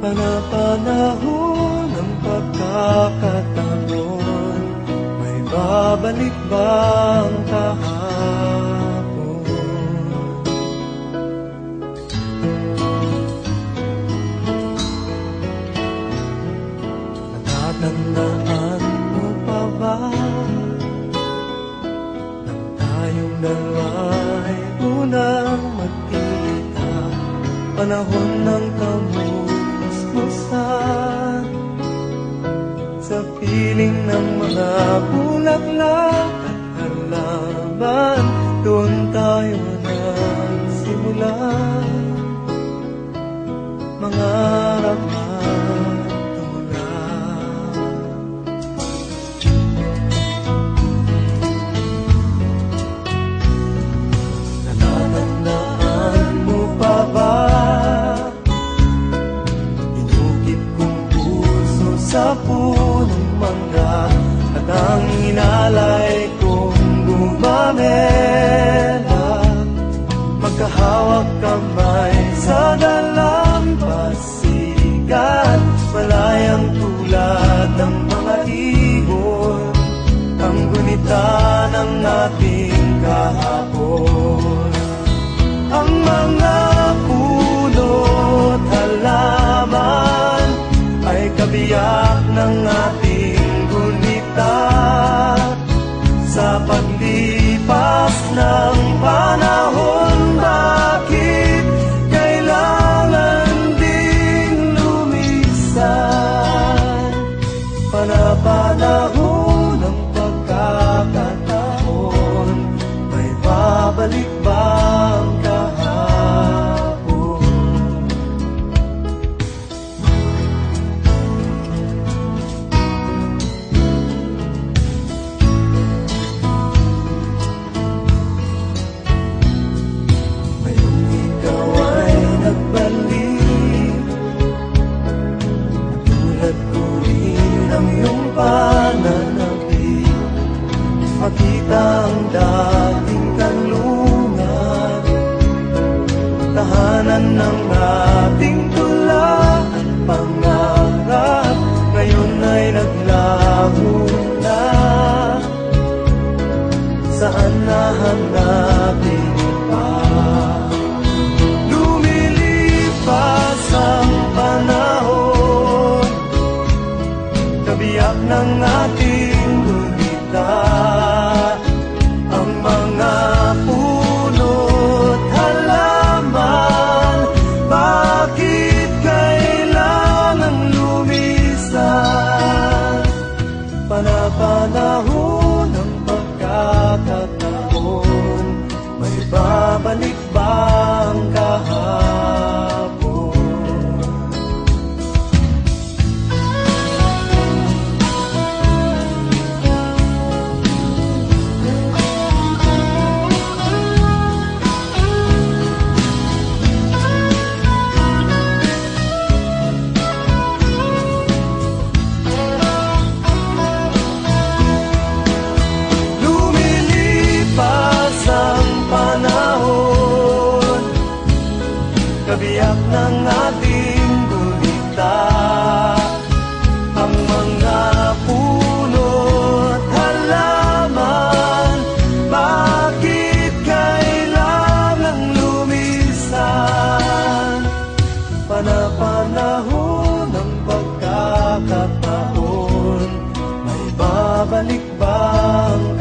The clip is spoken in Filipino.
Panapanahon ng pagkakataon, may babalik ba ang kahapon? Natatandaan mo pa ba nang tayong dalawa'y unang magkita, panahon ng kamusmusan, sa piling ng mga bulaklak at halaman, doon tayo nagsimula mangarap at tumulad. Natatandaan mo pa ba sa punong mangga at ang inalay kong gumamela, magkahawak kamay sa dalampasigan, malayang tulad ng mga ibon, ang gunita ng ating kahapon. Ang mga puno't halaman ay kabiyak ng ating gunita, sa paglipas ng panahon. Bakit kailangan ding lumisan? Panapanahon ng pagkakataon, may babalik ba ang kahapon? Makita ang dating kanlungan, tahanan ng ating tula at pangarap, ngayon ay naglaho na. Saan nahanapin pa? Lumilipas ang panahon, kabiyak ng ating gunita, ang mga puno't halaman. Bakit kailangan lumisan? Panapanahon ng pagkakataon, may babalik ba ang kahapon? Kabiyak ng ating gunita, ang mga puno't halaman. Bakit kailangan lumisan? Panapanahon ng pagkakataon, may babalik ba ang